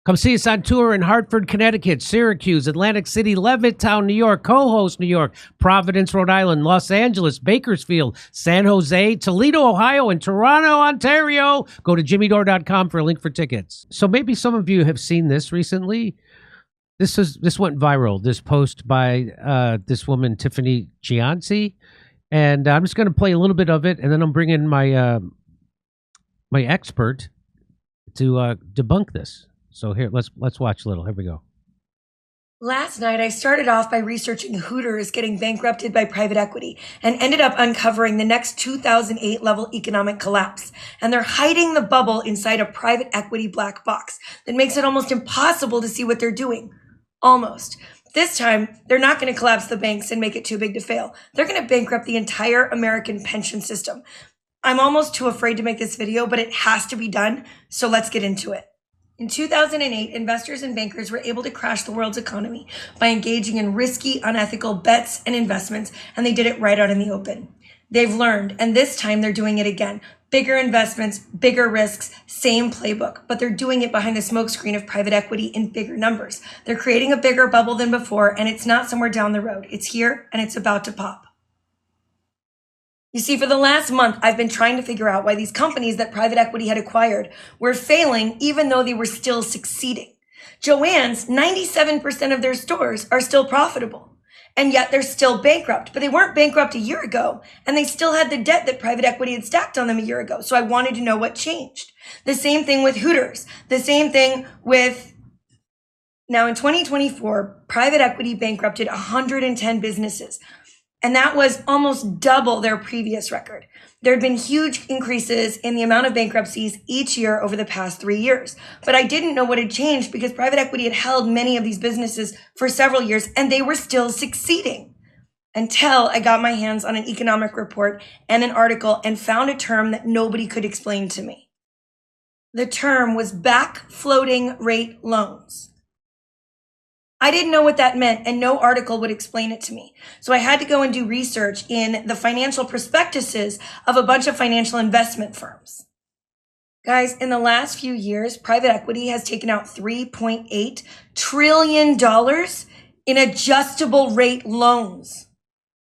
Come see us on tour in Hartford, Connecticut, Syracuse, Atlantic City, Levittown, New York, Co-Host, New York, Providence, Rhode Island, Los Angeles, Bakersfield, San Jose, Toledo, Ohio, and Toronto, Ontario. Go to jimmydore.com for a link for tickets. So maybe some of you have seen this recently. This went viral, this post by this woman, Tiffany Cianci. And I'm just going to play a little bit of it, and then I'm bringing my my expert to debunk this. So here, let's watch a little. Here we go. Last night, I started off by researching Hooters getting bankrupted by private equity and ended up uncovering the next 2008 level economic collapse. And they're hiding the bubble inside a private equity black box that makes it almost impossible to see what they're doing. Almost. This time, they're not going to collapse the banks and make it too big to fail. They're going to bankrupt the entire American pension system. I'm almost too afraid to make this video, but it has to be done. So let's get into it. In 2008, investors and bankers were able to crash the world's economy by engaging in risky, unethical bets and investments, and they did it right out in the open. They've learned, and this time they're doing it again. Bigger investments, bigger risks, same playbook, but they're doing it behind the smokescreen of private equity in bigger numbers. They're creating a bigger bubble than before, and it's not somewhere down the road. It's here, and it's about to pop. You see, for the last month, I've been trying to figure out why these companies that private equity had acquired were failing even though they were still succeeding. Joann's, 97% of their stores are still profitable, and yet they're still bankrupt. But they weren't bankrupt a year ago, and they still had the debt that private equity had stacked on them a year ago. So I wanted to know what changed. The same thing with Hooters. The same thing with... Now in 2024, private equity bankrupted 110 businesses. And that was almost double their previous record. There had been huge increases in the amount of bankruptcies each year over the past 3 years. But I didn't know what had changed because private equity had held many of these businesses for several years and they were still succeeding. Until I got my hands on an economic report and an article and found a term that nobody could explain to me. The term was back-floating rate loans. I didn't know what that meant, and no article would explain it to me. So I had to go and do research in the financial prospectuses of a bunch of financial investment firms. Guys, in the last few years, private equity has taken out $3.8 trillion in adjustable rate loans.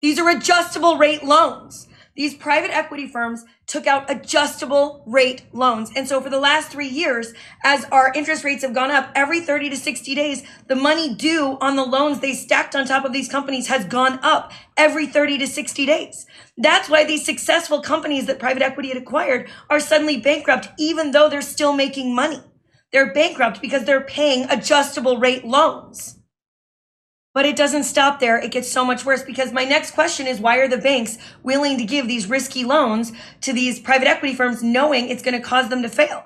These are adjustable rate loans. These private equity firms took out adjustable rate loans. And so for the last 3 years, as our interest rates have gone up, every 30 to 60 days, the money due on the loans they stacked on top of these companies has gone up every 30 to 60 days. That's why these successful companies that private equity had acquired are suddenly bankrupt, even though they're still making money. They're bankrupt because they're paying adjustable rate loans. But it doesn't stop there. It gets so much worse because my next question is, why are the banks willing to give these risky loans to these private equity firms knowing it's going to cause them to fail?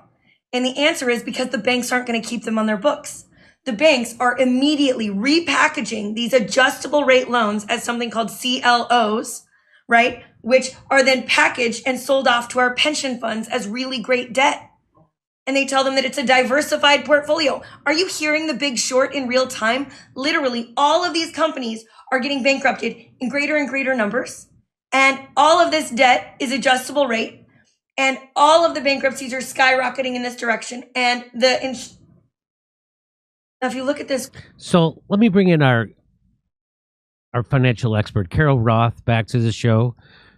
And the answer is because the banks aren't going to keep them on their books. The banks are immediately repackaging these adjustable rate loans as something called CLOs, right? Which are then packaged and sold off to our pension funds as really great debt. And they tell them that it's a diversified portfolio. Are you hearing The Big Short in real time? Literally, all of these companies are getting bankrupted in greater and greater numbers. And all of this debt is adjustable rate. And all of the bankruptcies are skyrocketing in this direction. And now if you look at this. So let me bring in our financial expert, Carol Roth, back to the show.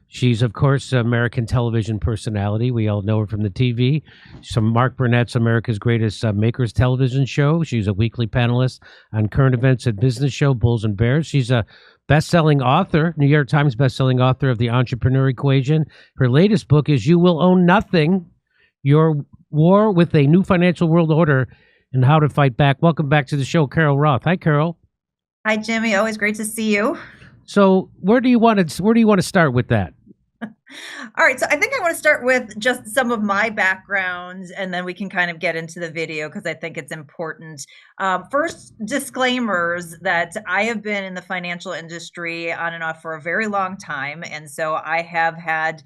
She's, of course, an American television personality. We all know her from the TV. She's from Mark Burnett's America's Greatest Makers television show. She's a weekly panelist on current events at business show Bulls and Bears. She's a best-selling author, New York Times best-selling author of The Entrepreneur Equation. Her latest book is You Will Own Nothing, Your War with a New Financial World Order and How to Fight Back. Welcome back to the show, Carol Roth. Hi, Carol. Hi, Jimmy. Always great to see you. So where do you want to start with that? All right. So I think I want to start with just some of my background, and then we can kind of get into the video because I think it's important. First, disclaimers that I have been in the financial industry on and off for a very long time. And so I have had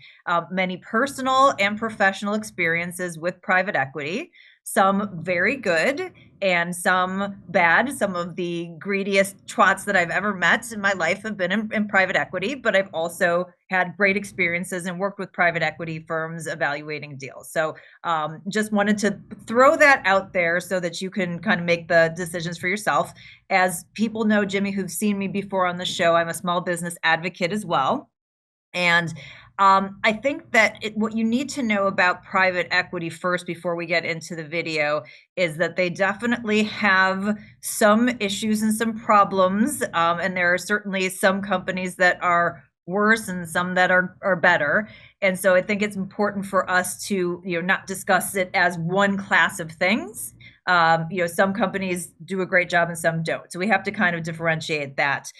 many personal and professional experiences with private equity. some very good and some bad. Some of the greediest twats that I've ever met in my life have been in private equity, but I've also had great experiences and worked with private equity firms evaluating deals. So just wanted to throw that out there so that you can kind of make the decisions for yourself. As people know, Jimmy, who've seen me before on the show, I'm a small business advocate as well. And I think that what you need to know about private equity first before we get into the video is that they definitely have some issues and some problems. And there are certainly some companies that are worse and some that are better. And so I think it's important for us to, not discuss it as one class of things. Some companies do a great job and some don't. So we have to kind of differentiate that.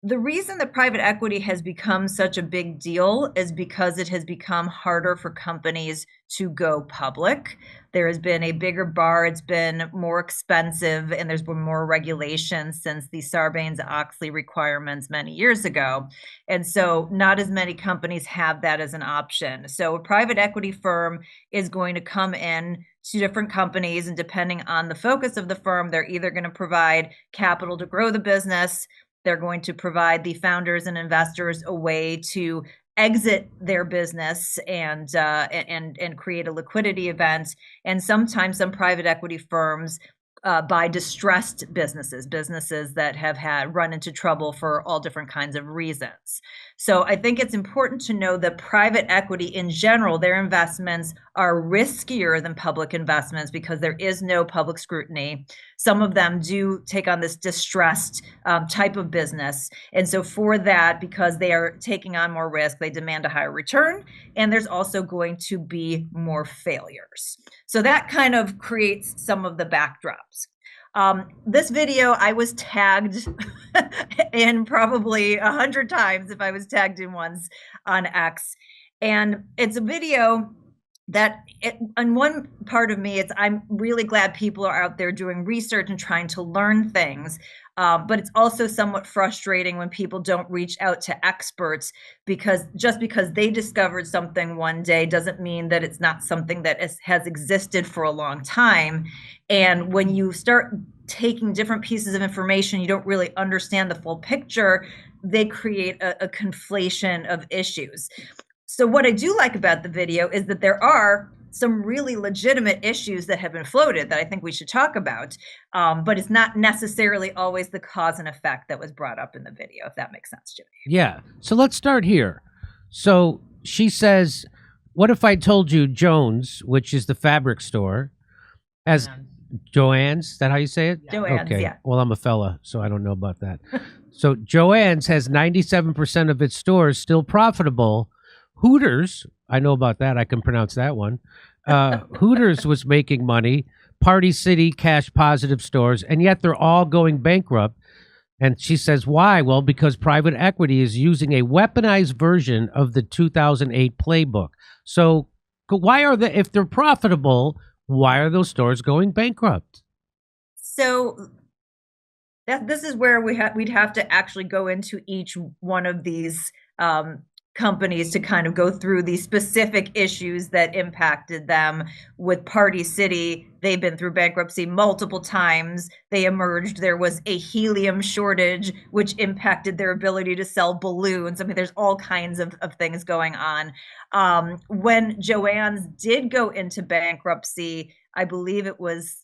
The reason that private equity has become such a big deal is because it has become harder for companies to go public. There has been a bigger bar, it's been more expensive, and there's been more regulation since the Sarbanes-Oxley requirements many years ago. And so not as many companies have that as an option. So a private equity firm is going to come in to different companies, and depending on the focus of the firm, they're either going to provide capital to grow the business, they're going to provide the founders and investors a way to exit their business and create a liquidity event. And sometimes some private equity firms buy distressed businesses that have run into trouble for all different kinds of reasons. So I think it's important to know that private equity in general, their investments are riskier than public investments because there is no public scrutiny. Some of them do take on this distressed type of business. And so for that, because they are taking on more risk, they demand a higher return. And there's also going to be more failures. So that kind of creates some of the backdrops. This video, I was tagged in probably 100 times if I was tagged in once on X. And it's a video that on one part of me, I'm really glad people are out there doing research and trying to learn things. But it's also somewhat frustrating when people don't reach out to experts, because just because they discovered something one day doesn't mean that it's not something that has existed for a long time. And when you start taking different pieces of information, you don't really understand the full picture, they create a conflation of issues. So what I do like about the video is that there are some really legitimate issues that have been floated that I think we should talk about, but it's not necessarily always the cause and effect that was brought up in the video, if that makes sense, Jimmy. Yeah. So let's start here. So she says, what if I told you Jones, which is the fabric store, as Joann's, is that how you say it? Joann's, okay. Yeah. Well, I'm a fella, so I don't know about that. So Joann's has 97% of its stores still profitable. Hooters, I know about that. I can pronounce that one. Hooters was making money. Party City, cash positive stores, and yet they're all going bankrupt. And she says, why? Well, because private equity is using a weaponized version of the 2008 playbook. So why are they, if they're profitable, why are those stores going bankrupt? So this is where we'd have to actually go into each one of these companies to kind of go through the specific issues that impacted them. With Party City, they've been through bankruptcy multiple times. They emerged. There was a helium shortage, which impacted their ability to sell balloons. I mean, there's all kinds of things going on. When Joann's did go into bankruptcy, I believe it was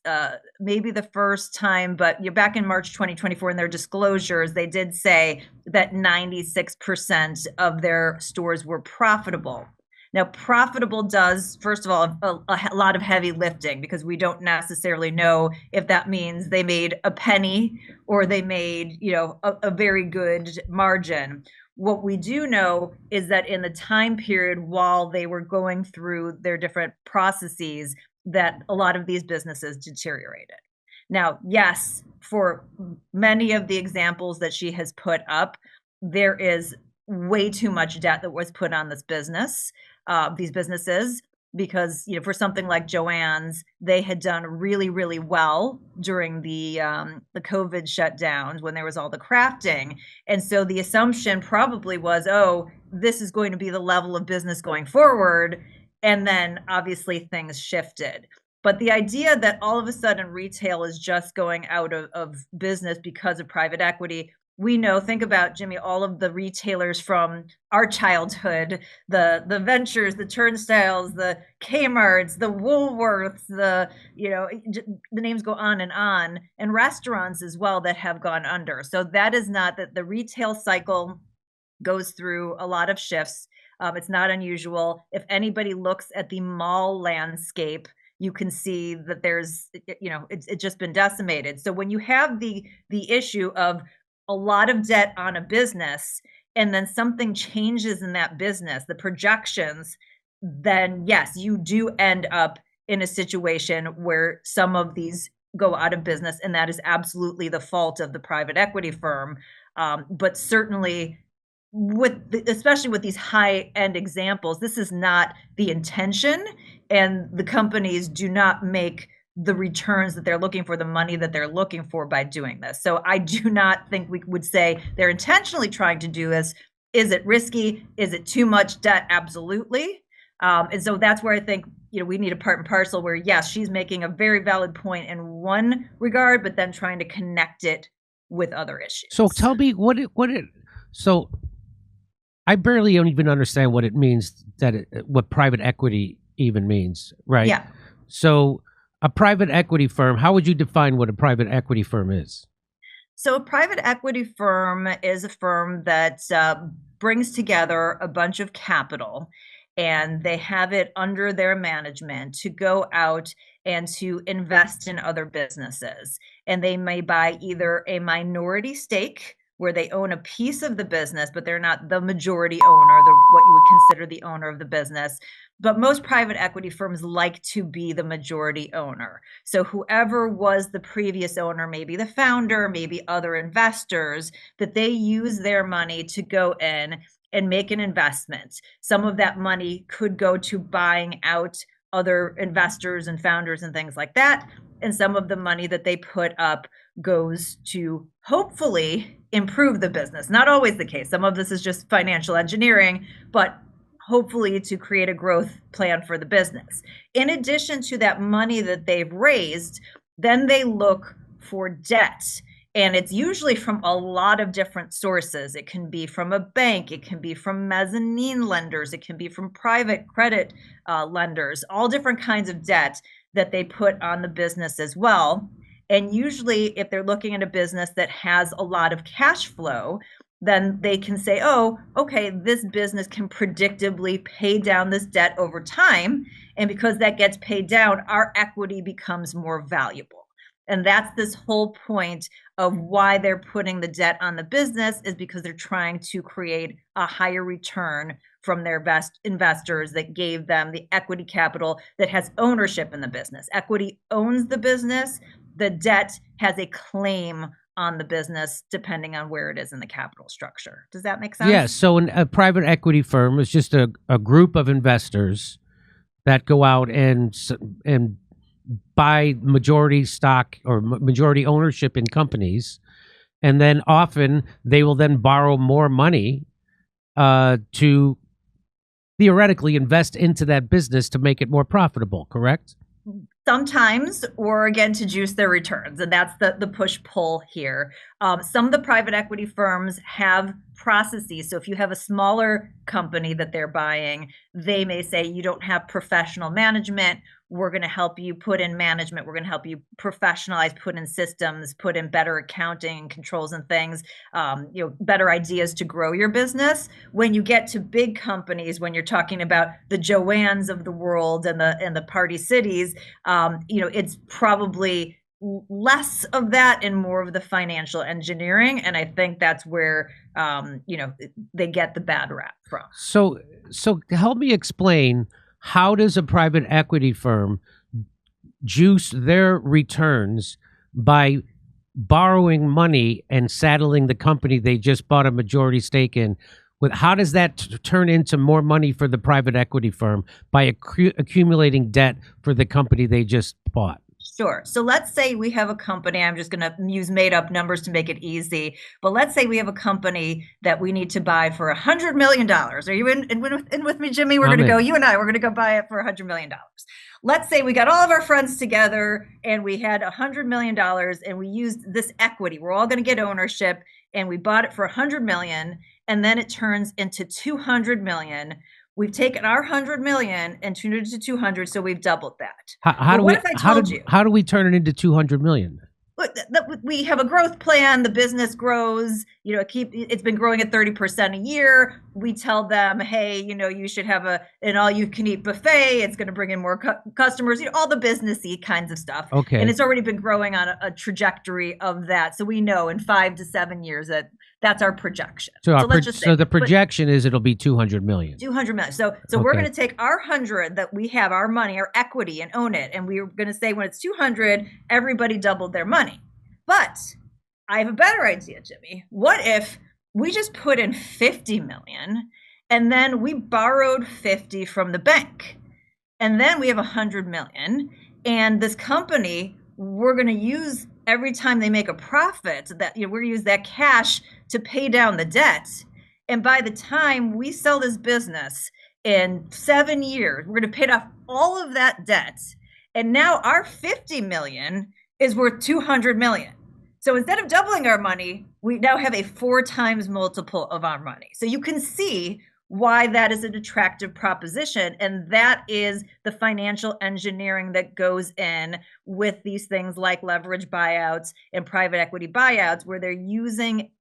maybe the first time, but back in March 2024 in their disclosures, they did say that 96% of their stores were profitable. Now, profitable does, first of all, a lot of heavy lifting, because we don't necessarily know if that means they made a penny or they made, a very good margin. What we do know is that in the time period while they were going through their different processes, that a lot of these businesses deteriorated. Now, yes, for many of the examples that she has put up, there is way too much debt that was put on these businesses, because for something like Joann's, they had done really, really well during the COVID shutdowns when there was all the crafting, and so the assumption probably was, oh, this is going to be the level of business going forward. And then obviously things shifted. But the idea that all of a sudden retail is just going out of business because of private equity, we know, think about, Jimmy, all of the retailers from our childhood, the Ventures, the Turnstiles, the Kmarts, the Woolworths, the names go on, and restaurants as well that have gone under. So that is not that the retail cycle goes through a lot of shifts. It's not unusual. If anybody looks at the mall landscape, you can see that there's, it's just been decimated. So when you have the issue of a lot of debt on a business, and then something changes in that business, the projections, then yes, you do end up in a situation where some of these go out of business, and that is absolutely the fault of the private equity firm. But certainly, especially with these high-end examples, this is not the intention, and the companies do not make the returns that they're looking for, the money that they're looking for by doing this. So I do not think we would say they're intentionally trying to do this. Is it risky? Is it too much debt? Absolutely. And so that's where I think, we need a part and parcel where, yes, she's making a very valid point in one regard, but then trying to connect it with other issues. So tell me so I barely even understand what it means, what private equity even means, right? Yeah. So a private equity firm, how would you define what a private equity firm is? So a private equity firm is a firm that brings together a bunch of capital, and they have it under their management to go out and to invest in other businesses. And they may buy either a minority stake, where they own a piece of the business, but they're not the majority owner, what you would consider the owner of the business. But most private equity firms like to be the majority owner. So whoever was the previous owner, maybe the founder, maybe other investors, that they use their money to go in and make an investment. Some of that money could go to buying out other investors and founders and things like that. And some of the money that they put up goes to hopefully improve the business. Not always the case. Some of this is just financial engineering, but hopefully to create a growth plan for the business. In addition to that money that they've raised, then they look for debt. And it's usually from a lot of different sources. It can be from a bank, it can be from mezzanine lenders, it can be from private credit lenders, all different kinds of debt that they put on the business as well. And usually if they're looking at a business that has a lot of cash flow, then they can say, oh, okay, this business can predictably pay down this debt over time. And because that gets paid down, our equity becomes more valuable. And that's this whole point of why they're putting the debt on the business, is because they're trying to create a higher return from their best investors that gave them the equity capital that has ownership in the business. Equity owns the business. The debt has a claim on the business depending on where it is in the capital structure. Does that make sense? Yes. So a private equity firm is just a group of investors that go out and buy majority stock or majority ownership in companies. And then often they will then borrow more money to theoretically invest into that business to make it more profitable, correct? Sometimes, or again, to juice their returns. And that's the push-pull here. Some of the private equity firms have processes. So if you have a smaller company that they're buying, they may say, you don't have professional management. We're going to help you put in management. We're going to help you professionalize, put in systems, put in better accounting controls and things, better ideas to grow your business. When you get to big companies, when you're talking about the Joannes of the world and the Party Cities, it's probably less of that and more of the financial engineering. And I think that's where, they get the bad rap from. So help me explain, how does a private equity firm juice their returns by borrowing money and saddling the company they just bought a majority stake in? How does that turn into more money for the private equity firm by accumulating debt for the company they just bought? Sure. So let's say we have a company, I'm just going to use made up numbers to make it easy, but let's say we have a company that we need to buy for $100 million. Are you in with me, Jimmy? We're going to go, you and I, we're going to go buy it for $100 million. Let's say we got all of our friends together and we had $100 million and we used this equity. We're all going to get ownership and we bought it for $100 million and then it turns into $200 million. We've taken our 100 million and turned it into 200, so we've doubled that. How do we turn it into 200 million? Look, we have a growth plan. The business grows. It's been growing at 30% a year. We tell them, hey, you should have an all-you-can-eat buffet. It's going to bring in more customers. All the businessy kinds of stuff. Okay. And it's already been growing on a trajectory of that. So we know in 5 to 7 years that's our projection. So let's just say, the projection is it'll be 200 million. 200 million. So we're going to take our 100 that we have, our money, our equity, and own it. And we're going to say when it's 200, everybody doubled their money. But I have a better idea, Jimmy. What if we just put in 50 million and then we borrowed 50 from the bank? And then we have 100 million. And this company, we're going to use every time they make a profit, that we're going to use that cash to pay down the debt. And by the time we sell this business in 7 years, we're going to pay off all of that debt. And now our 50 million is worth 200 million. So instead of doubling our money, we now have a 4 times multiple of our money. So you can see why that is an attractive proposition. And that is the financial engineering that goes in with these things like leverage buyouts and private equity buyouts, where they're using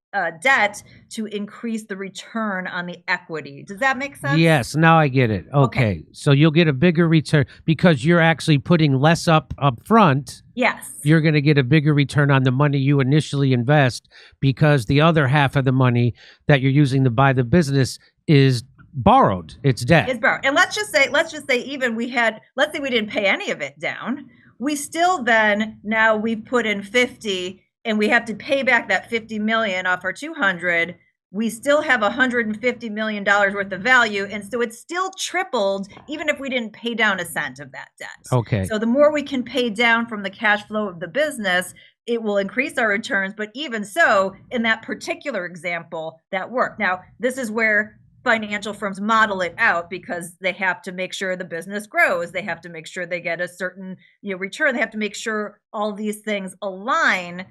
debt to increase the return on the equity. Does that make sense? Yes, now I get it. Okay. So you'll get a bigger return because you're actually putting less up front. Yes. You're going to get a bigger return on the money you initially invest because the other half of the money that you're using to buy the business is borrowed. It's debt. It's borrowed. And let's just say even let's say we didn't pay any of it down. We still then, now we put in 50 and we have to pay back that 50 million off our 200. We still have $150 million worth of value. And so it's still tripled, even if we didn't pay down a cent of that debt. Okay. So the more we can pay down from the cash flow of the business, it will increase our returns. But even so, in that particular example, that worked. Now, this is where financial firms model it out because they have to make sure the business grows. They have to make sure they get a certain return. They have to make sure all these things align.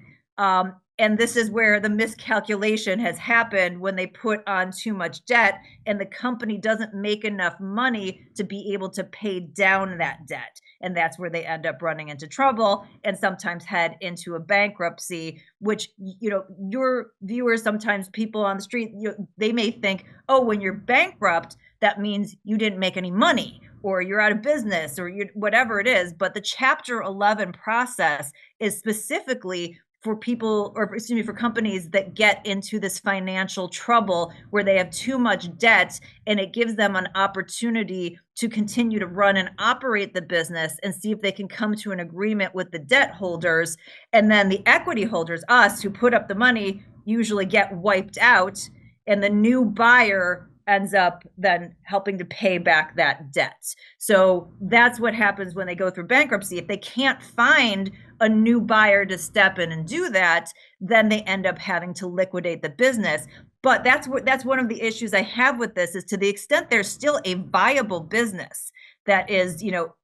And this is where the miscalculation has happened when they put on too much debt and the company doesn't make enough money to be able to pay down that debt. And that's where they end up running into trouble and sometimes head into a bankruptcy, which, your viewers, sometimes people on the street, they may think, oh, when you're bankrupt, that means you didn't make any money or you're out of business or whatever it is. But the Chapter 11 process is specifically for for companies that get into this financial trouble where they have too much debt, and it gives them an opportunity to continue to run and operate the business and see if they can come to an agreement with the debt holders. And then the equity holders, us who put up the money, usually get wiped out, and the new buyer ends up then helping to pay back that debt. So that's what happens when they go through bankruptcy. If they can't find a new buyer to step in and do that, then they end up having to liquidate the business. But that's one of the issues I have with this, is to the extent there's still a viable business that is,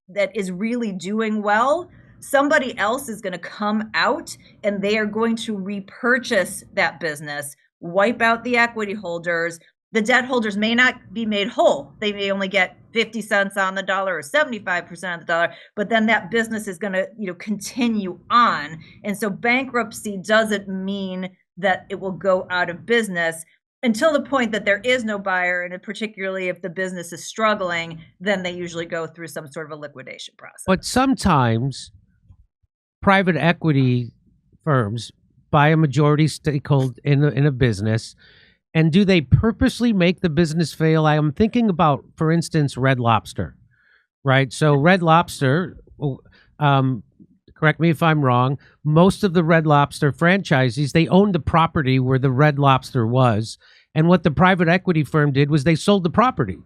that is really doing well, somebody else is going to come out and they are going to repurchase that business, wipe out the equity holders. The debt holders may not be made whole. They may only get 50 cents on the dollar or 75% of the dollar, but then that business is going to, continue on. And so bankruptcy doesn't mean that it will go out of business until the point that there is no buyer. And particularly if the business is struggling, then they usually go through some sort of a liquidation process. But sometimes private equity firms buy a majority stakehold in a business. And do they purposely make the business fail? I am thinking about, for instance, Red Lobster, right? So Red Lobster, correct me if I'm wrong, most of the Red Lobster franchisees, they owned the property where the Red Lobster was. And what the private equity firm did was they sold the property.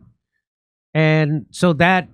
And so that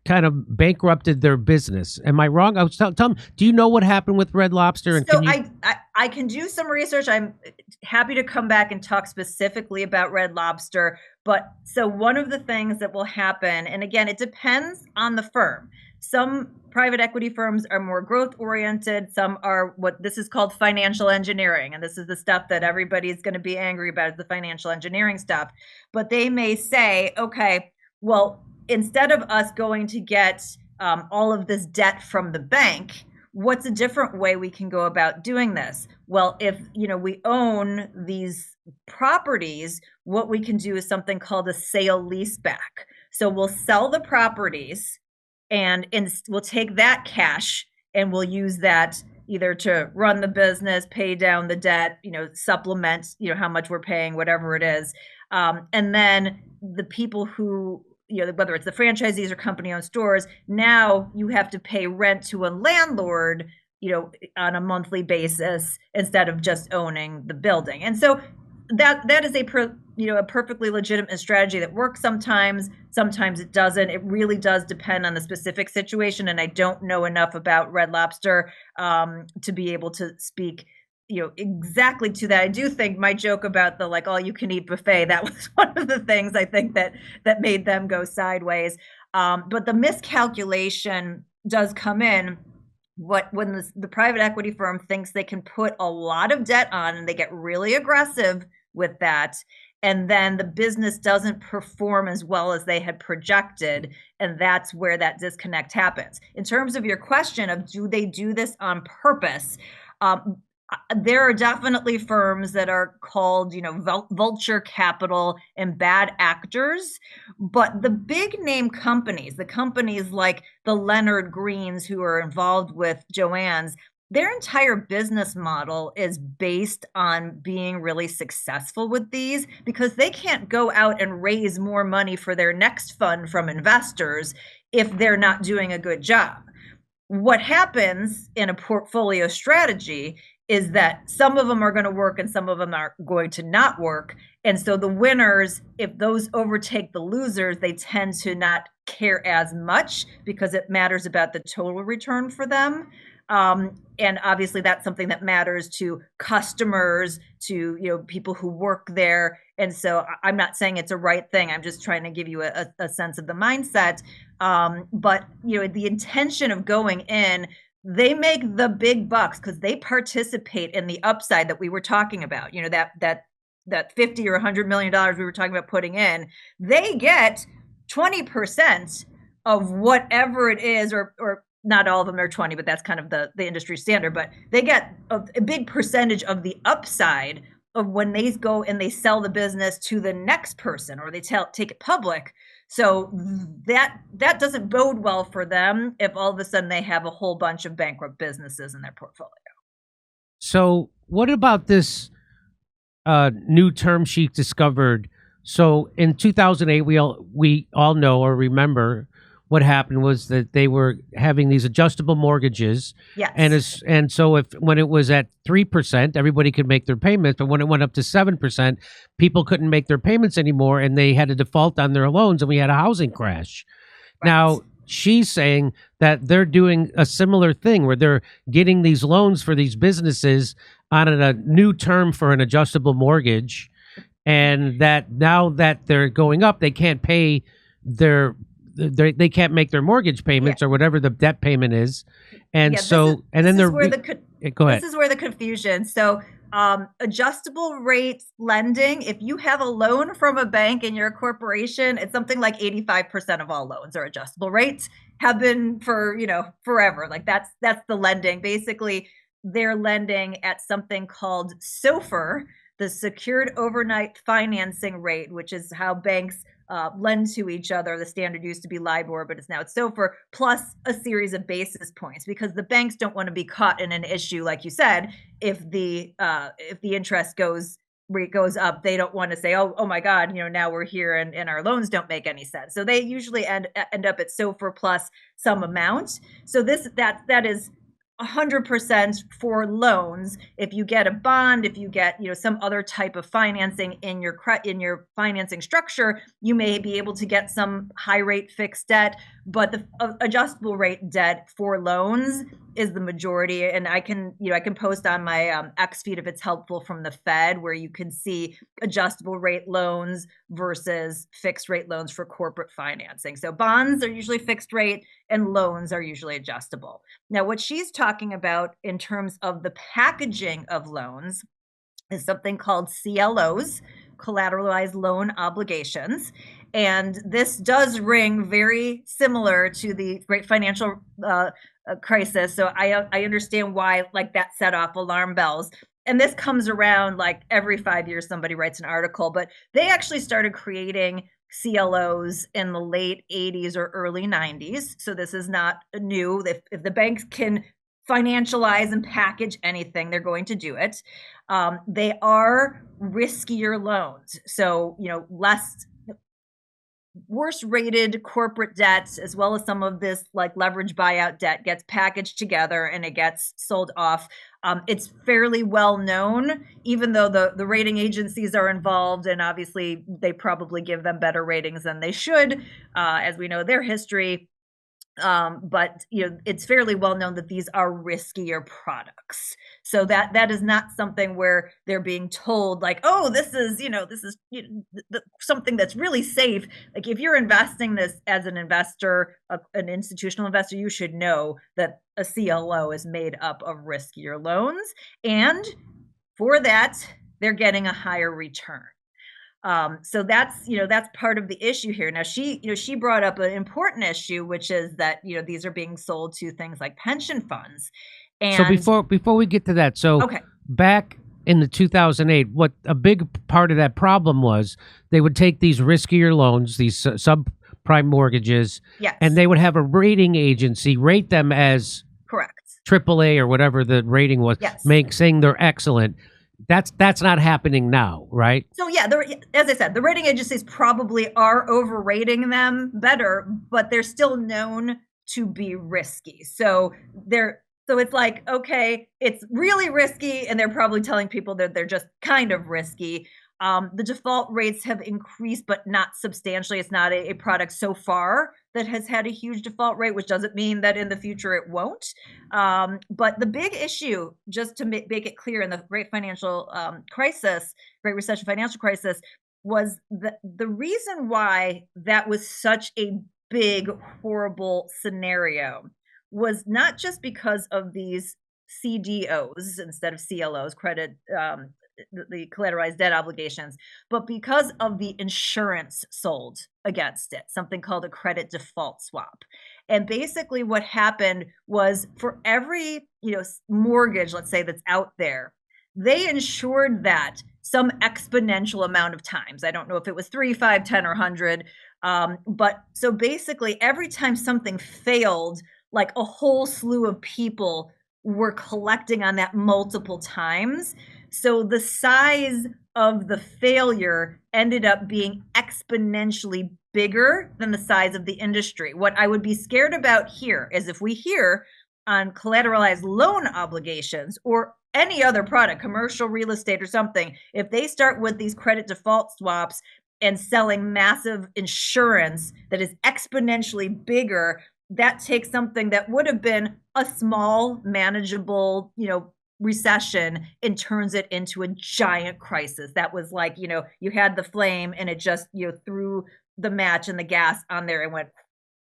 kind of bankrupted their business. Am I wrong? I was tell them, do you know what happened with Red Lobster? And So can you... I can do some research. I'm happy to come back and talk specifically about Red Lobster. But so one of the things that will happen, and again, it depends on the firm. Some private equity firms are more growth oriented. Some are what this is called financial engineering. And this is the stuff that everybody's going to be angry about, is the financial engineering stuff. But they may say, okay, well, instead of us going to get all of this debt from the bank, what's a different way we can go about doing this? Well, if we own these properties, what we can do is something called a sale leaseback. So we'll sell the properties and we'll take that cash and we'll use that either to run the business, pay down the debt, supplement, how much we're paying, whatever it is. And then the people who, whether it's the franchisees or company-owned stores, now you have to pay rent to a landlord, on a monthly basis instead of just owning the building. And so that is a perfectly legitimate strategy that works sometimes. Sometimes it doesn't. It really does depend on the specific situation. And I don't know enough about Red Lobster to be able to speak exactly to that. I do think my joke about the all you can eat buffet, that was one of the things I think that made them go sideways. But the miscalculation does come in when the private equity firm thinks they can put a lot of debt on, and they get really aggressive with that. And then the business doesn't perform as well as they had projected. And that's where that disconnect happens. In terms of your question of, do they do this on purpose? There are definitely firms that are called, vulture capital and bad actors. But the big name companies, the companies like the Leonard Greens who are involved with Joann's, their entire business model is based on being really successful with these, because they can't go out and raise more money for their next fund from investors if they're not doing a good job. What happens in a portfolio strategy is that some of them are going to work and some of them are going to not work. And so the winners, if those overtake the losers, they tend to not care as much because it matters about the total return for them. And obviously that's something that matters to customers, to people who work there. And so I'm not saying it's a right thing. I'm just trying to give you a sense of the mindset. But the intention of going in, they make the big bucks because they participate in the upside that we were talking about. That $50 or $100 million we were talking about putting in, they get 20% of whatever it is, or not all of them are 20, but that's kind of the industry standard. But they get a big percentage of the upside of when they go and they sell the business to the next person, or they take it public. So that doesn't bode well for them if all of a sudden they have a whole bunch of bankrupt businesses in their portfolio. So what about this new term sheet discovered? So in 2008, we all know or remember what happened was that they were having these adjustable mortgages. Yes. And so when it was at 3%, everybody could make their payments, but when it went up to 7%, people couldn't make their payments anymore, and they had a default on their loans, and we had a housing crash. Right. Now, she's saying that they're doing a similar thing where they're getting these loans for these businesses on a new term for an adjustable mortgage, and that now that they're going up, they can't pay they can't make their mortgage payments or whatever the debt payment is. And go ahead. This is where the confusion. So adjustable rate lending, if you have a loan from a bank in your corporation, it's something like 85% of all loans are adjustable rates, have been for, forever. Like that's the lending. Basically, they're lending at something called SOFR, the secured overnight financing rate, which is how banks lend to each other. The standard used to be LIBOR, but it's SOFR, plus a series of basis points, because the banks don't want to be caught in an issue, like you said, if the interest rate goes up. They don't want to say, oh my God, now we're here and our loans don't make any sense. So they usually end up at SOFR plus some amount. So that is 100% for loans. If you get a bond, if you get, some other type of financing in your financing structure, you may be able to get some high rate fixed debt, but the adjustable rate debt for loans is the majority. And I can post on my X feed if it's helpful from the Fed, where you can see adjustable rate loans versus fixed rate loans for corporate financing. So bonds are usually fixed rate and loans are usually adjustable. Now, what she's talking about in terms of the packaging of loans is something called CLOs, collateralized loan obligations. And this does ring very similar to the great financial crisis. So I understand why that set off alarm bells. And this comes around every 5 years, somebody writes an article, but they actually started creating CLOs in the late 80s or early 90s. So this is not new. If the banks can financialize and package anything, they're going to do it. They are riskier loans. So, worse rated corporate debt, as well as some of this leverage buyout debt, gets packaged together and it gets sold off. It's fairly well known, even though the rating agencies are involved, and obviously they probably give them better ratings than they should, as we know their history. But it's fairly well known that these are riskier products. So that is not something where they're being told oh, this is something that's really safe. If you're investing this as an investor, an institutional investor, you should know that a CLO is made up of riskier loans, and for that they're getting a higher return. So that's part of the issue here. Now she brought up an important issue, which is that these are being sold to things like pension funds. And so before we get to that, okay. Back in the 2008, what a big part of that problem was, they would take these riskier loans, these subprime mortgages, yes, and they would have a rating agency rate them as correct AAA or whatever the rating was, yes, saying they're excellent. That's not happening now, right? So yeah, as I said, the rating agencies probably are overrating them better, but they're still known to be risky. So it's okay, it's really risky, and they're probably telling people that they're just kind of risky. The default rates have increased, but not substantially. It's not a product so far that has had a huge default rate, which doesn't mean that in the future it won't. But the big issue, just to make it clear, in the great financial crisis, great recession financial crisis, was the reason why that was such a big, horrible scenario was not just because of these CDOs instead of CLOs, the collateralized debt obligations, but because of the insurance sold against it, something called a credit default swap. And basically what happened was, for every mortgage, let's say, that's out there, they insured that some exponential amount of times. I don't know if it was 3, 5, 10, or 100. But so basically every time something failed, a whole slew of people were collecting on that multiple times. So the size of the failure ended up being exponentially bigger than the size of the industry. What I would be scared about here is, if we hear on collateralized loan obligations or any other product, commercial real estate or something, if they start with these credit default swaps and selling massive insurance that is exponentially bigger, that takes something that would have been a small, manageable, recession and turns it into a giant crisis. That was you had the flame and it just threw the match and the gas on there and went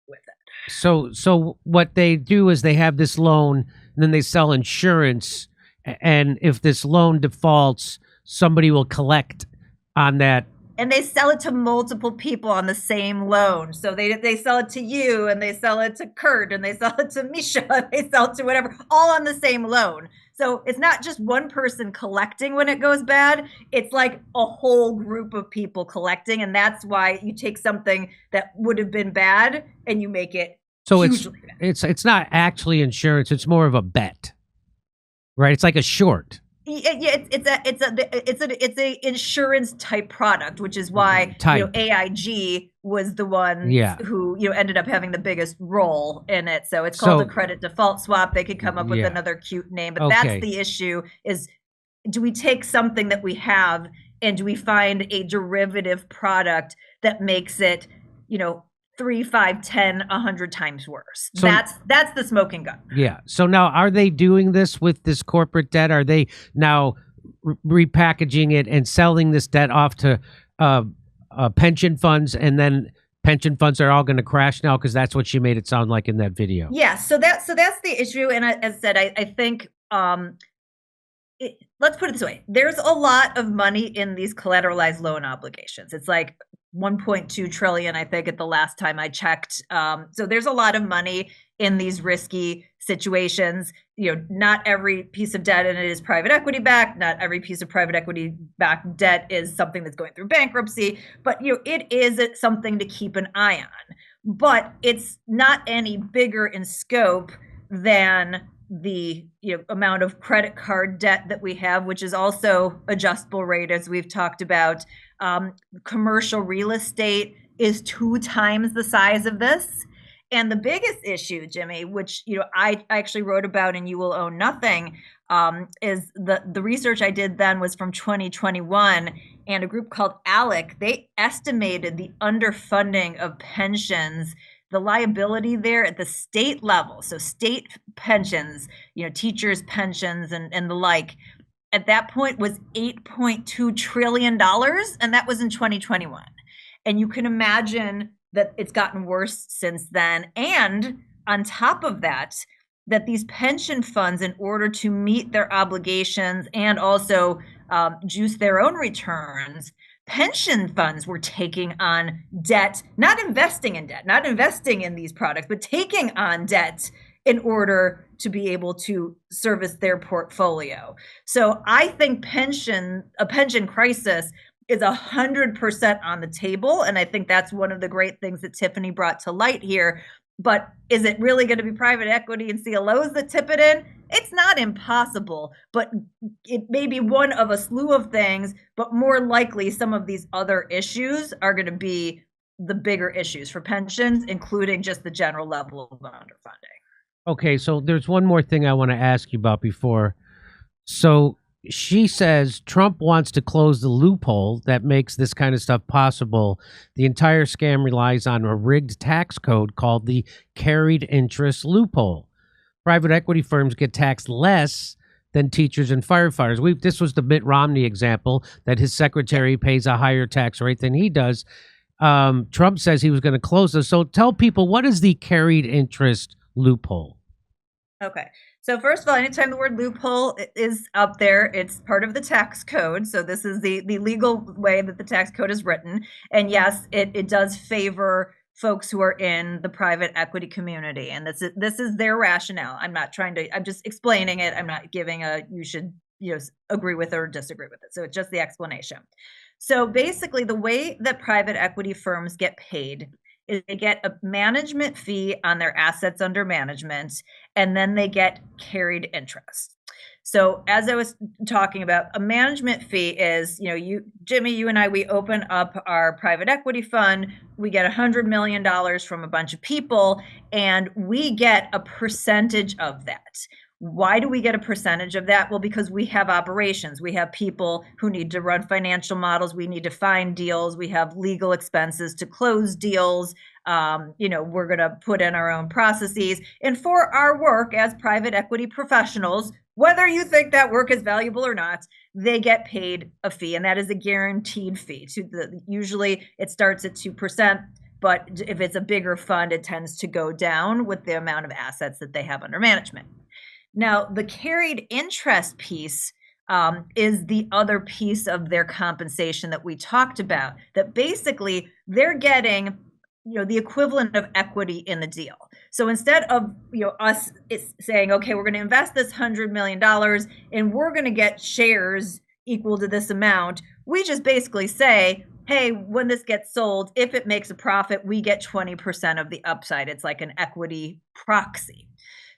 with it. So what they do is they have this loan, and then they sell insurance, and if this loan defaults, somebody will collect on that. And they sell it to multiple people on the same loan. So they sell it to you, and they sell it to Kurt, and they sell it to Misha, and they sell it to whatever, all on the same loan. So it's not just one person collecting when it goes bad. It's a whole group of people collecting. And that's why you take something that would have been bad and you make it hugely bad. It's not actually insurance. It's more of a bet, right? It's like a short. Yeah, it's a insurance type product, which is why AIG was the one Yeah. who, ended up having the biggest role in it. So it's called a credit default swap. They could come up with another cute name, but that's the issue is, do we take something that we have and do we find a derivative product that makes it, 3, 5, 10, 100 times worse? So that's the smoking gun. Yeah. So now, are they doing this with this corporate debt? Are they now repackaging it and selling this debt off to pension funds, and then pension funds are all going to crash now? Because that's what she made it sound like in that video. Yeah. So that's the issue. And as I said, I think let's put it this way: there's a lot of money in these collateralized loan obligations. It's like 1.2 trillion, I think, at the last time I checked. So there's a lot of money in these risky situations. Not every piece of debt in it is private equity backed. Not every piece of private equity backed debt is something that's going through bankruptcy. But it is something to keep an eye on. But it's not any bigger in scope than the amount of credit card debt that we have, which is also adjustable rate, as we've talked about. Commercial real estate is 2 times the size of this. And the biggest issue, Jimmy, which I actually wrote about in You Will Own Nothing, is the research I did then was from 2021, and a group called ALEC, they estimated the underfunding of pensions, the liability there at the state level. So state pensions, teachers' pensions and the like, at that point was $8.2 trillion, and that was in 2021. And you can imagine that it's gotten worse since then. And on top of that these pension funds, in order to meet their obligations and also juice their own returns, pension funds were taking on debt, not investing in debt, not investing in these products, but taking on debt in order to be able to service their portfolio. So I think a pension crisis is 100% on the table. And I think that's one of the great things that Tiffany brought to light here. But is it really going to be private equity and CLOs that tip it in? It's not impossible, but it may be one of a slew of things, but more likely some of these other issues are going to be the bigger issues for pensions, including just the general level of underfunding. Okay, so there's one more thing I want to ask you about before. So she says Trump wants to close the loophole that makes this kind of stuff possible. The entire scam relies on a rigged tax code called the carried interest loophole. Private equity firms get taxed less than teachers and firefighters. This was the Mitt Romney example, that his secretary pays a higher tax rate than he does. Trump says he was going to close this. So tell people, what is the carried interest loophole? Okay. So first of all, anytime the word loophole is up there, it's part of the tax code. So this is the legal way that the tax code is written. And yes, it does favor folks who are in the private equity community. And this is their rationale. I'm just explaining it. I'm not giving you should agree with it or disagree with it. So it's just the explanation. So basically, the way that private equity firms get paid is they get a management fee on their assets under management, and then they get carried interest. So as I was talking about, a management fee is, Jimmy, you and I, we open up our private equity fund, we get $100 million from a bunch of people, and we get a percentage of that. Why do we get a percentage of that? Well, because we have operations. We have people who need to run financial models. We need to find deals. We have legal expenses to close deals. We're going to put in our own processes. And for our work as private equity professionals, whether you think that work is valuable or not, they get paid a fee. And that is a guaranteed fee. Usually it starts at 2%. But if it's a bigger fund, it tends to go down with the amount of assets that they have under management. Now, the carried interest piece is the other piece of their compensation that we talked about, that basically they're getting, the equivalent of equity in the deal. So instead of, us saying, okay, we're going to invest this $100 million and we're going to get shares equal to this amount, we just basically say, hey, when this gets sold, if it makes a profit, we get 20% of the upside. It's like an equity proxy.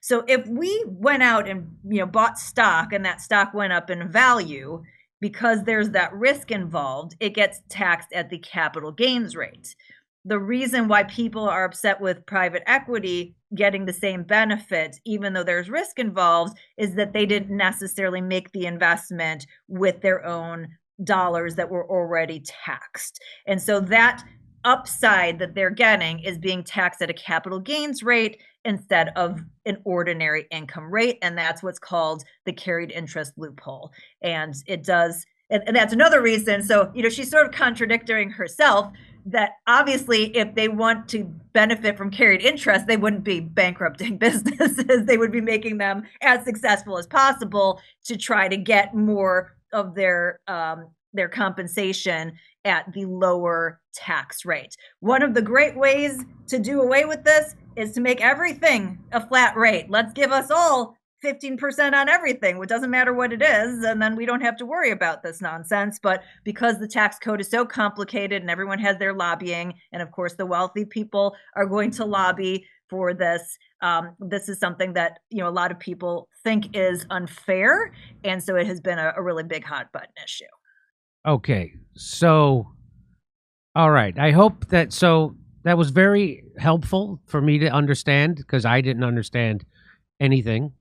So if we went out and bought stock and that stock went up in value, because there's that risk involved, it gets taxed at the capital gains rate. the reason why people are upset with private equity getting the same benefit, even though there's risk involved, is that they didn't necessarily make the investment with their own dollars that were already taxed. And so that upside that they're getting is being taxed at a capital gains rate instead of an ordinary income rate. And that's what's called the carried interest loophole. And it does, and that's another reason. So, she's sort of contradicting herself, that obviously if they want to benefit from carried interest, they wouldn't be bankrupting businesses. They would be making them as successful as possible to try to get more of their compensation at the lower tax rate. One of the great ways to do away with this is to make everything a flat rate. Let's give us all 15% on everything. It doesn't matter what it is, and then we don't have to worry about this nonsense. But because the tax code is so complicated and everyone has their lobbying, and of course the wealthy people are going to lobby for this, this is something that a lot of people think is unfair, and so it has been a really big hot button issue. Okay, so all right, I hope that that was very helpful for me to understand, because I didn't understand anything.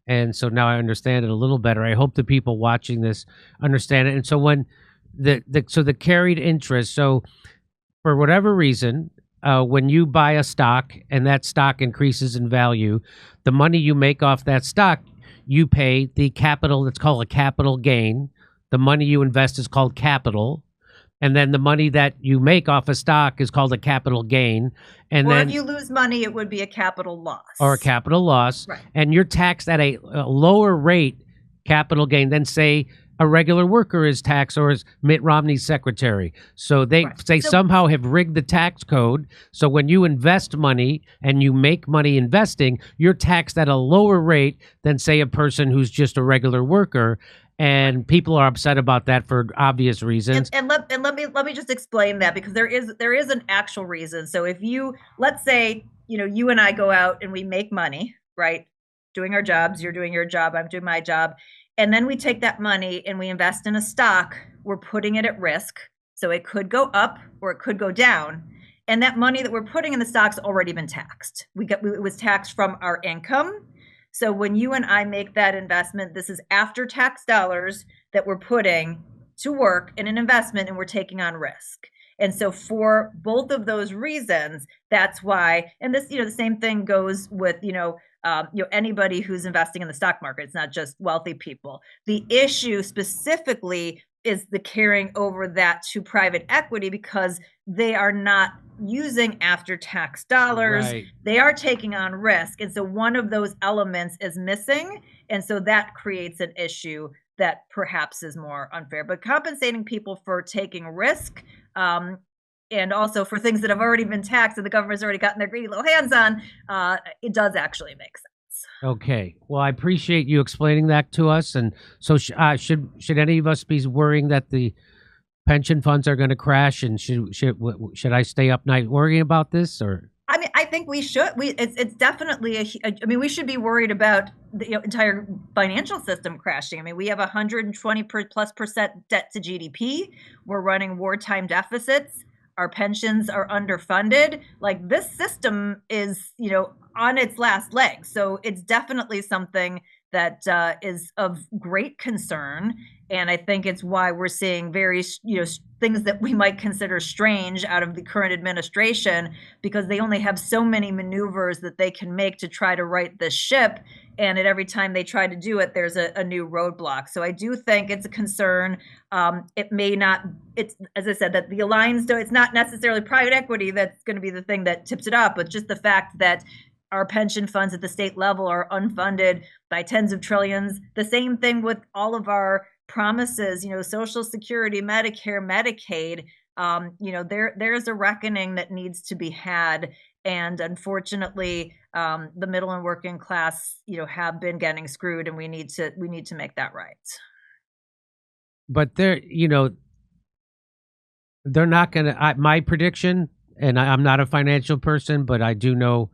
And so now I understand it a little better. I hope the people watching this understand it. And so when the carried interest, so for whatever reason, when you buy a stock and that stock increases in value, the money you make off that stock, you pay the capital. It's called a capital gain. The money you invest is called capital. And then the money that you make off a stock is called a capital gain. And or then if you lose money, it would be a capital loss. Or a capital loss. Right. And you're taxed at a lower rate capital gain than, say, a regular worker is taxed, or as Mitt Romney's secretary. So they somehow have rigged the tax code. So when you invest money and you make money investing, you're taxed at a lower rate than, say, a person who's just a regular worker. And people are upset about that for obvious reasons. And let me just explain that, because there is an actual reason. So if let's say, you and I go out and we make money, right? Doing our jobs, you're doing your job, I'm doing my job. And then we take that money and we invest in a stock, we're putting it at risk. So it could go up or it could go down. And that money that we're putting in the stock's already been taxed. It was taxed from our income. So when you and I make that investment, this is after tax dollars that we're putting to work in an investment, and we're taking on risk. And so for both of those reasons, that's why, and this, the same thing goes with, anybody who's investing in the stock market. It's not just wealthy people. The issue specifically is the carrying over that to private equity, because they are not using after tax dollars. Right. They are taking on risk. And so one of those elements is missing. And so that creates an issue that perhaps is more unfair. But compensating people for taking risk, and also for things that have already been taxed and the government's already gotten their greedy little hands on, it does actually make sense. Okay. Well, I appreciate you explaining that to us. And so should any of us be worrying that the pension funds are going to crash, and should I stay up night worrying about this? Or I mean, I think we should. It's definitely we should be worried about the entire financial system crashing. I mean, we have 120+% debt to GDP. We're running wartime deficits. Our pensions are underfunded. Like, this system is, on its last leg. So it's definitely something that is of great concern. And I think it's why we're seeing various, things that we might consider strange out of the current administration, because they only have so many maneuvers that they can make to try to right this ship. And at every time they try to do it, there's a new roadblock. So I do think it's a concern. It may not, it's, as I said, that the alliance, it's not necessarily private equity that's going to be the thing that tips it up, but just the fact that our pension funds at the state level are unfunded by tens of trillions. The same thing with all of our promises, Social Security, Medicare, Medicaid. There's a reckoning that needs to be had. And unfortunately, the middle and working class, have been getting screwed, and we need to make that right. But they're not going to, my prediction, and I'm not a financial person, but I do know,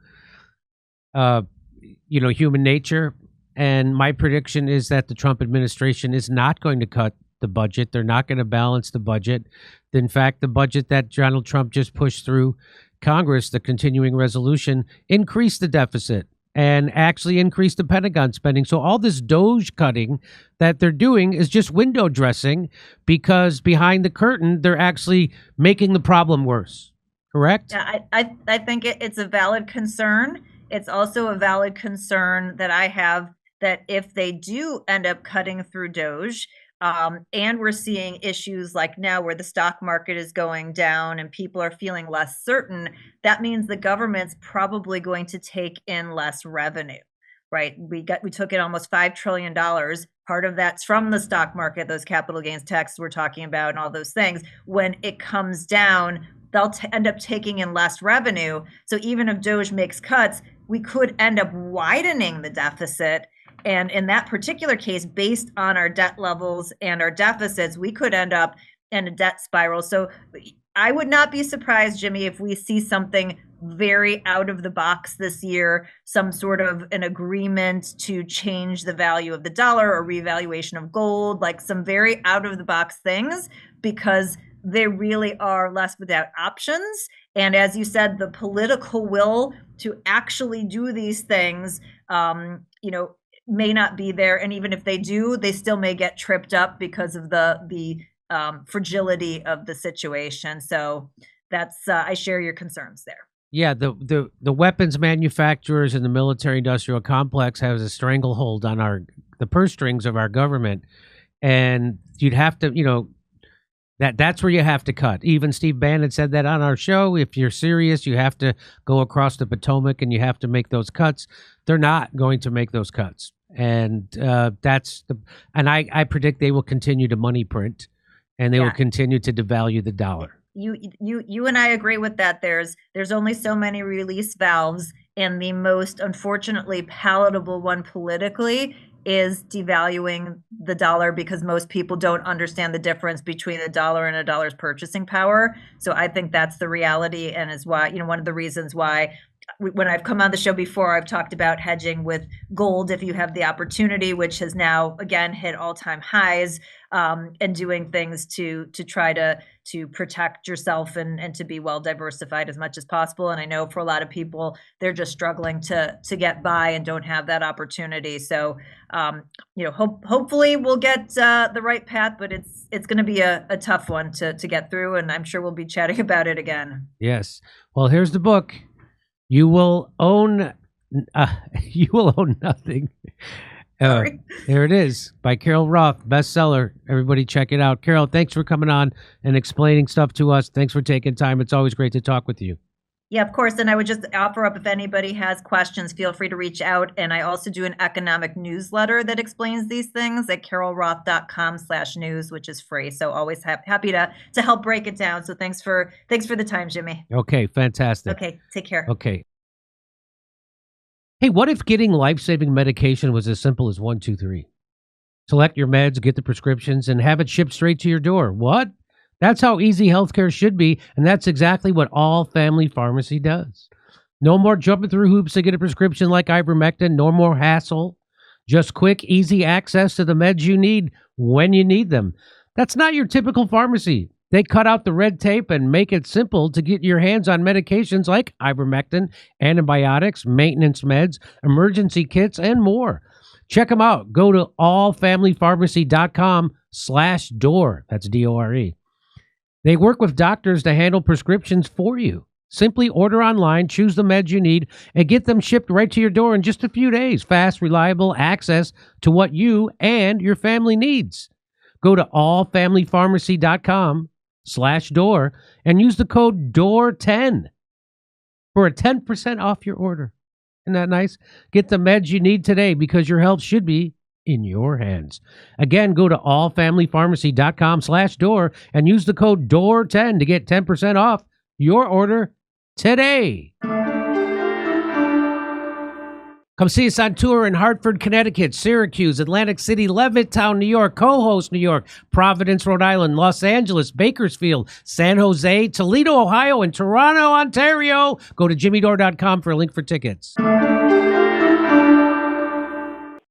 human nature. And my prediction is that the Trump administration is not going to cut the budget. They're not going to balance the budget. In fact, the budget that Donald Trump just pushed through Congress, the continuing resolution, increased the deficit and actually increased the Pentagon spending. So all this Doge cutting that they're doing is just window dressing, because behind the curtain, they're actually making the problem worse. Correct? Yeah, I think it's a valid concern. It's also a valid concern that I have, that if they do end up cutting through Doge, and we're seeing issues like now where the stock market is going down and people are feeling less certain, that means the government's probably going to take in less revenue, right? We took in almost $5 trillion. Part of that's from the stock market, those capital gains taxes we're talking about and all those things. When it comes down, they'll end up taking in less revenue. So even if Doge makes cuts, we could end up widening the deficit. And in that particular case, based on our debt levels and our deficits, we could end up in a debt spiral. So I would not be surprised, Jimmy, if we see something very out of the box this year, some sort of an agreement to change the value of the dollar or revaluation of gold, like some very out of the box things, because they really are left without options. And as you said, the political will to actually do these things, may not be there. And even if they do, they still may get tripped up because of the fragility of the situation. So that's I share your concerns there. Yeah, the weapons manufacturers and the military industrial complex has a stranglehold on the purse strings of our government, and you'd have to, that's where you have to cut. Even Steve Bannon said that on our show. If you're serious, you have to go across the Potomac and you have to make those cuts. They're not going to make those cuts, and I predict they will continue to money print, and they will continue to devalue the dollar. You and I agree with that. There's only so many release valves, and the most unfortunately palatable one politically is devaluing the dollar, because most people don't understand the difference between a dollar and a dollar's purchasing power. So I think that's the reality, and is why, one of the reasons why when I've come on the show before, I've talked about hedging with gold if you have the opportunity, which has now again hit all-time highs, and doing things to try to protect yourself and to be well diversified as much as possible. And I know for a lot of people, they're just struggling to get by and don't have that opportunity. So hopefully we'll get the right path, but it's going to be a tough one to get through, and I'm sure we'll be chatting about it again. Yes. Well, here's the book. You will own nothing. There it is, by Carol Roth, bestseller. Everybody check it out. Carol, thanks for coming on and explaining stuff to us. Thanks for taking time. It's always great to talk with you. Yeah, of course. And I would just offer up, if anybody has questions, feel free to reach out. And I also do an economic newsletter that explains these things at carolroth.com/news, which is free. So always happy to help break it down. So thanks for the time, Jimmy. Okay, fantastic. Okay, take care. Okay. Hey, what if getting life-saving medication was as simple as 1, 2, 3? Select your meds, get the prescriptions, and have it shipped straight to your door. What? That's how easy healthcare should be, and that's exactly what All Family Pharmacy does. No more jumping through hoops to get a prescription like ivermectin, no more hassle. Just quick, easy access to the meds you need when you need them. That's not your typical pharmacy. They cut out the red tape and make it simple to get your hands on medications like ivermectin, antibiotics, maintenance meds, emergency kits, and more. Check them out. Go to allfamilypharmacy.com/Dore. That's Dore. They work with doctors to handle prescriptions for you. Simply order online, choose the meds you need, and get them shipped right to your door in just a few days. Fast, reliable access to what you and your family needs. Go to allfamilypharmacy.com/Dore and use the code DORE10 for a 10% off your order. Isn't that nice? Get the meds you need today, because your health should be in your hands. Again, go to allfamilypharmacy.com/Dore and use the code DORE10 to get 10% off your order today. Come see us on tour in Hartford, Connecticut, Syracuse, Atlantic City, Levittown, New York, Cohost, New York, Providence, Rhode Island, Los Angeles, Bakersfield, San Jose, Toledo, Ohio, and Toronto, Ontario. Go to jimmydore.com for a link for tickets.